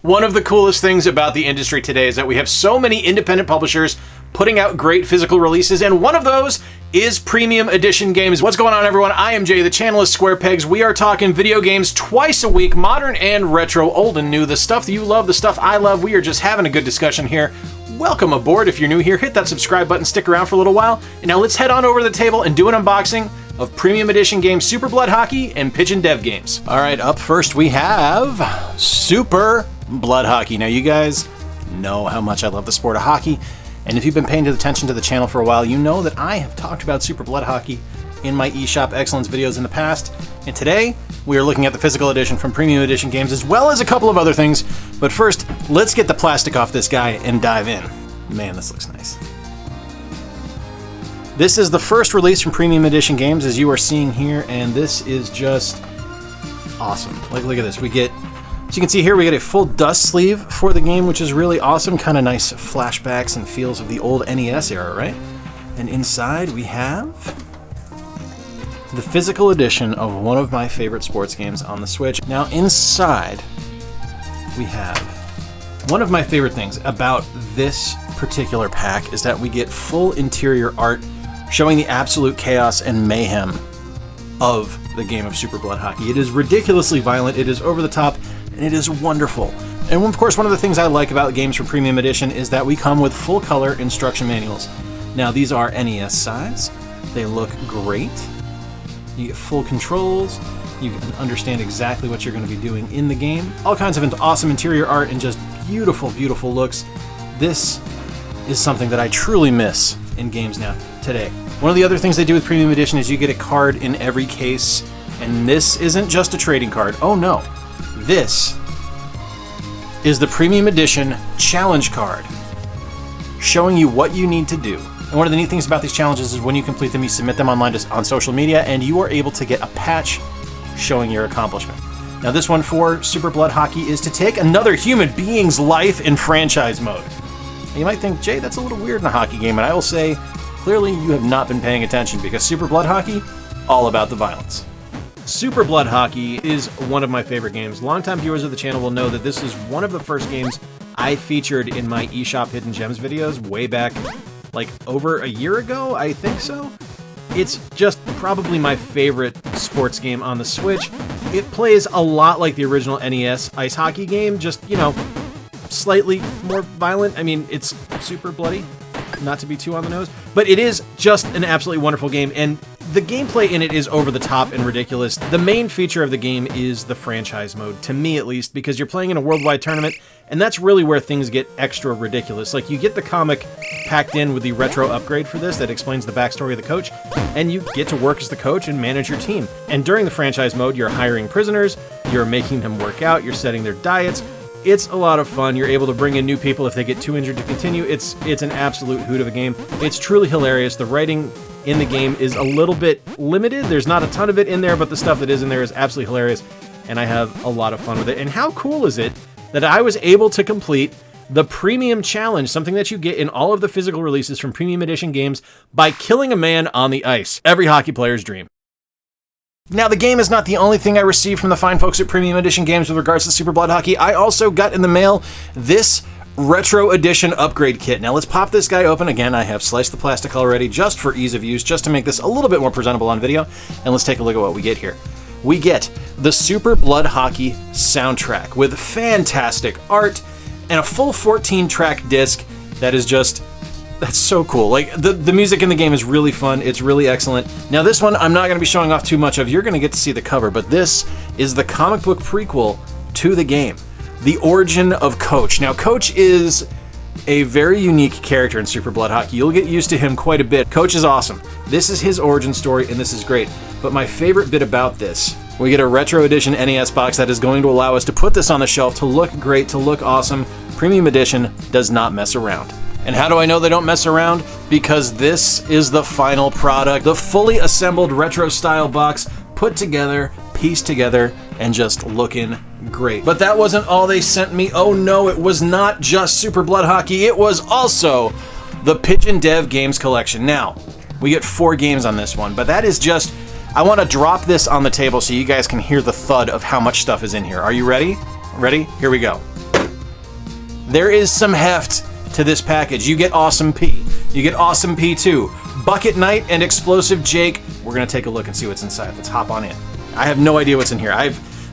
One of the coolest things about the industry today is that we have so many independent publishers putting out great physical releases, and one of those is Premium Edition Games. What's going on, everyone? I am Jay, the channel is Square Pegs. We are talking video games twice a week, modern and retro, old and new, the stuff that you love, the stuff I love. We are just having a good discussion here. Welcome aboard. If you're new here, hit that subscribe button, stick around for a little while, and now let's head on over to the table and do an unboxing of Premium Edition games Super Blood Hockey and Pigeon Dev Games. All right, up first we have Super Blood Hockey. Now, you guys know how much I love the sport of hockey, and if you've been paying attention to the channel for a while, you know that I have talked about Super Blood Hockey in my eShop Excellence videos in the past, and today we are looking at the physical edition from Premium Edition Games, as well as a couple of other things. But first, let's get the plastic off this guy and dive in. Man, this looks nice. This is the first release from Premium Edition Games, as you are seeing here, and this is just awesome. Like, look at this. We get, as you can see here, we get a full dust sleeve for the game, which is really awesome. Kind of nice flashbacks and feels of the old NES era, right? And inside we have the physical edition of one of my favorite sports games on the Switch. Now, inside we have one of my favorite things about this particular pack is that we get full interior art showing the absolute chaos and mayhem of the game of Super Blood Hockey. It is ridiculously violent, it is over the top, and it is wonderful. And of course, one of the things I like about games from Premium Edition is that we come with full color instruction manuals. Now, these are NES size, they look great, you get full controls, you can understand exactly what you're going to be doing in the game, all kinds of awesome interior art and just beautiful, beautiful looks. This is something that I truly miss in games now today. One of the other things they do with Premium Edition is you get a card in every case, and this isn't just a trading card. Oh no, this is the Premium Edition challenge card, showing you what you need to do. And one of the neat things about these challenges is when you complete them, you submit them online on social media, and you are able to get a patch showing your accomplishment. Now, this one for Super Blood Hockey is to take another human being's life in franchise mode. And you might think, Jay, that's a little weird in a hockey game, and I will say, clearly you have not been paying attention, because Super Blood Hockey, all about the violence. Super Blood Hockey is one of my favorite games. Longtime viewers of the channel will know that this is one of the first games I featured in my eShop Hidden Gems videos way back, like over a year ago, I think so. It's just probably my favorite sports game on the Switch. It plays a lot like the original NES ice hockey game, just, you know, slightly more violent. I mean, it's super bloody, not to be too on the nose, but it is just an absolutely wonderful game, and the gameplay in it is over the top and ridiculous. The main feature of the game is the franchise mode, to me at least, because you're playing in a worldwide tournament, and that's really where things get extra ridiculous. Like, you get the comic packed in with the retro upgrade for this that explains the backstory of the coach, and you get to work as the coach and manage your team. And during the franchise mode, you're hiring prisoners, you're making them work out, you're setting their diets. It's a lot of fun. You're able to bring in new people if they get too injured to continue. It's an absolute hoot of a game. It's truly hilarious. The writing in the game is a little bit limited. There's not a ton of it in there, but the stuff that is in there is absolutely hilarious, and I have a lot of fun with it. And how cool is it that I was able to complete the Premium Challenge, something that you get in all of the physical releases from Premium Edition Games, by killing a man on the ice. Every hockey player's dream. Now, the game is not the only thing I received from the fine folks at Premium Edition Games with regards to Super Blood Hockey. I also got in the mail this Retro Edition upgrade kit. Now, let's pop this guy open. Again, I have sliced the plastic already just for ease of use, just to make this a little bit more presentable on video. And let's take a look at what we get here. We get the Super Blood Hockey soundtrack with fantastic art and a full 14-track disc that is just... that's so cool. Like, the music in the game is really fun. It's really excellent. Now, this one I'm not going to be showing off too much of. You're going to get to see the cover, but this is the comic book prequel to the game, The Origin of Coach. Now, Coach is a very unique character in Super Blood Hockey. You'll get used to him quite a bit. Coach is awesome. This is his origin story, and this is great. But my favorite bit about this, we get a Retro Edition NES box that is going to allow us to put this on the shelf, to look great, to look awesome. Premium Edition does not mess around. And how do I know they don't mess around? Because this is the final product, the fully assembled retro-style box, put together, pieced together, and just looking great. But that wasn't all they sent me. Oh no, it was not just Super Blood Hockey, it was also the Pigeon Dev Games Collection. Now, we get 4 games on this one, but that is just... I want to drop this on the table so you guys can hear the thud of how much stuff is in here. Are you ready? Ready? Here we go. there is some heft to this package. You get Awesome P, you get Awesome P2, Bucket Knight, and Explosive Jake. We're gonna take a look and see what's inside. Let's hop on in. I have no idea what's in here.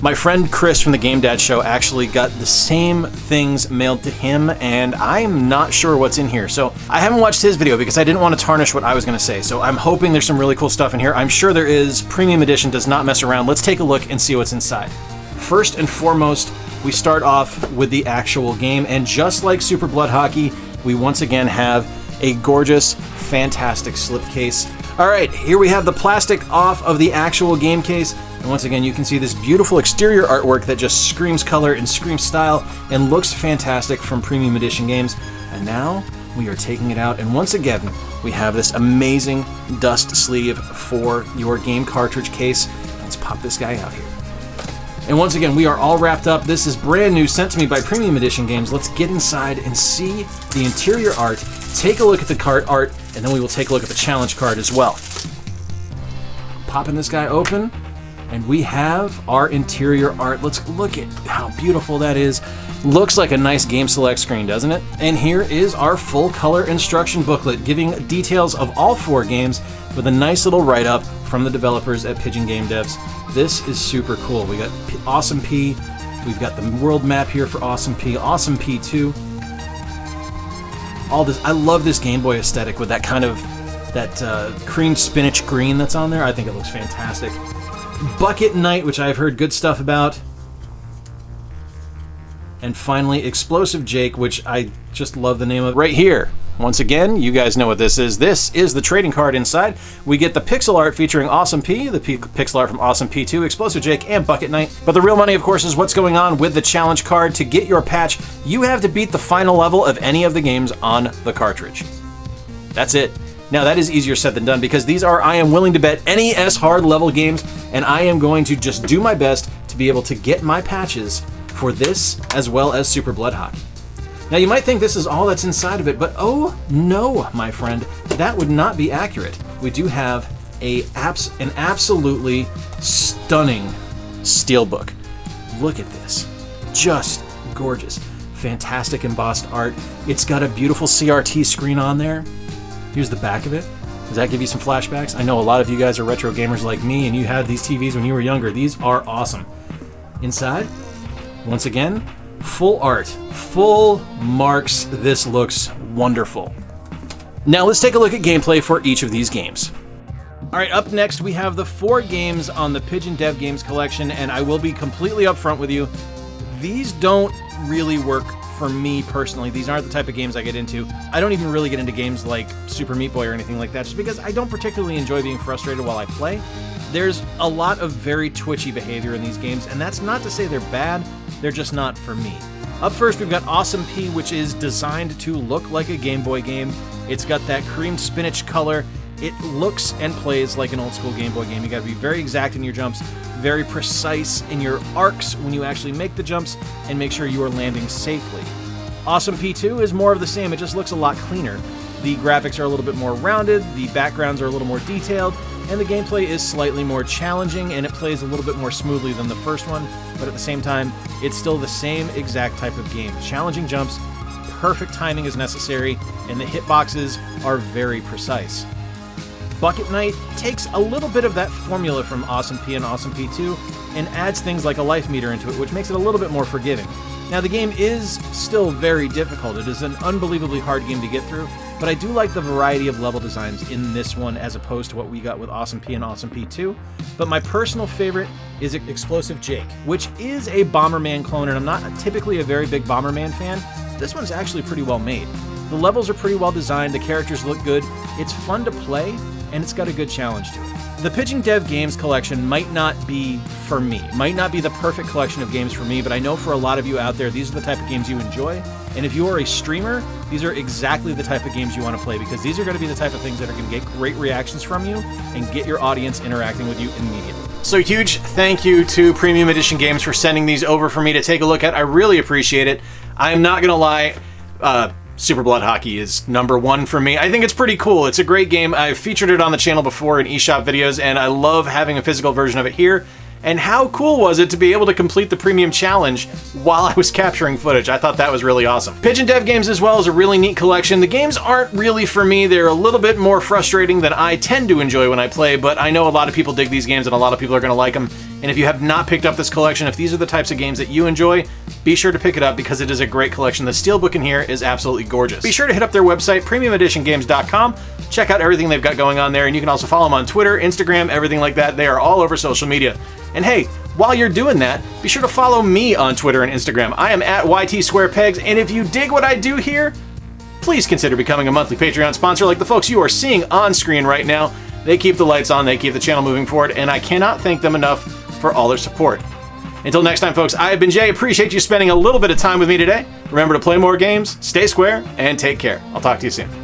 My friend Chris from the Game Dad Show actually got the same things mailed to him, and I'm not sure what's in here. So I haven't watched his video because I didn't want to tarnish what I was going to say. So I'm hoping there's some really cool stuff in here. I'm sure there is. Premium Edition does not mess around. Let's take a look and see what's inside. First and foremost, we start off with the actual game, and just like Super Blood Hockey, we once again have a gorgeous, fantastic slipcase. All right, here we have the plastic off of the actual game case. And once again, you can see this beautiful exterior artwork that just screams color and screams style and looks fantastic from Premium Edition games. And now we are taking it out, and once again, we have this amazing dust sleeve for your game cartridge case. Let's pop this guy out here. And once again, we are all wrapped up. This is brand new, sent to me by Premium Edition Games. Let's get inside and see the interior art, take a look at the card art, and then we will take a look at the challenge card as well. Popping this guy open, and we have our interior art. Let's look at how beautiful that is. Looks like a nice Game Select screen, doesn't it? And here is our full color instruction booklet, giving details of all 4 games with a nice little write-up from the developers at Pigeon Game Devs. This is super cool. We got Awesome P, we've got the world map here for Awesome P, Awesome P2. All this, I love this Game Boy aesthetic with that kind of, cream spinach green that's on there. I think it looks fantastic. Bucket Knight, which I've heard good stuff about. And finally, Explosive Jake, which I just love the name of right here. Once again, you guys know what this is. This is the trading card inside. We get the pixel art featuring Awesome P, the pixel art from Awesome P2, Explosive Jake, and Bucket Knight. But the real money, of course, is what's going on with the challenge card. To get your patch, you have to beat the final level of any of the games on the cartridge. That's it. Now, that is easier said than done because these are, I am willing to bet, NES hard level games, and I am going to just do my best to be able to get my patches for this as well as Super Blood Hockey. Now, you might think this is all that's inside of it, but oh no, my friend, that would not be accurate. We do have an absolutely stunning steelbook. Look at this. Just gorgeous. Fantastic embossed art. It's got a beautiful CRT screen on there. Here's the back of it. Does that give you some flashbacks? I know a lot of you guys are retro gamers like me, and you had these TVs when you were younger. These are awesome. Inside, once again, full art, full marks. This looks wonderful. Now let's take a look at gameplay for each of these games. All right, up next we have the 4 games on the Pigeon Dev Games Collection, and I will be completely upfront with you. These don't really work for me personally. These aren't the type of games I get into. I don't even really get into games like Super Meat Boy or anything like that, just because I don't particularly enjoy being frustrated while I play. There's a lot of very twitchy behavior in these games, and that's not to say they're bad, they're just not for me. Up first, we've got Awesome P, which is designed to look like a Game Boy game. It's got that cream spinach color. It looks and plays like an old school Game Boy game. You gotta be very exact in your jumps, very precise in your arcs when you actually make the jumps, and make sure you are landing safely. Awesome P2 is more of the same, it just looks a lot cleaner. The graphics are a little bit more rounded, the backgrounds are a little more detailed, and the gameplay is slightly more challenging, and it plays a little bit more smoothly than the first one, but at the same time, it's still the same exact type of game. Challenging jumps, perfect timing is necessary, and the hitboxes are very precise. Bucket Knight takes a little bit of that formula from Awesome P and Awesome P2 and adds things like a life meter into it, which makes it a little bit more forgiving. Now, the game is still very difficult. It is an unbelievably hard game to get through, but I do like the variety of level designs in this one as opposed to what we got with Awesome P and Awesome P2. But my personal favorite is Explosive Jake, which is a Bomberman clone, and I'm not typically a very big Bomberman fan. This one's actually pretty well made. The levels are pretty well designed, the characters look good, it's fun to play, and it's got a good challenge to it. The Pigeon Dev Games Collection might not be for me, might not be the perfect collection of games for me, but I know for a lot of you out there, these are the type of games you enjoy, and if you are a streamer, these are exactly the type of games you want to play, because these are going to be the type of things that are going to get great reactions from you and get your audience interacting with you immediately. So huge thank you to Premium Edition Games for sending these over for me to take a look at. I really appreciate it. I'm not going to lie, Super Blood Hockey is #1 for me. I think it's pretty cool. It's a great game. I've featured it on the channel before in eShop videos, and I love having a physical version of it here. And how cool was it to be able to complete the premium challenge while I was capturing footage? I thought that was really awesome. Pigeon Dev Games as well is a really neat collection. The games aren't really for me. They're a little bit more frustrating than I tend to enjoy when I play, but I know a lot of people dig these games and a lot of people are going to like them. And if you have not picked up this collection, if these are the types of games that you enjoy, be sure to pick it up because it is a great collection. The steelbook in here is absolutely gorgeous. Be sure to hit up their website, premiumeditiongames.com. Check out everything they've got going on there, and you can also follow them on Twitter, Instagram, everything like that. They are all over social media. And hey, while you're doing that, be sure to follow me on Twitter and Instagram. I am at YTSquarePegs, and if you dig what I do here, please consider becoming a monthly Patreon sponsor like the folks you are seeing on screen right now. They keep the lights on, they keep the channel moving forward, and I cannot thank them enough for all their support. Until next time, folks, I have been Jay. Appreciate you spending a little bit of time with me today. Remember to play more games, stay square, and take care. I'll talk to you soon.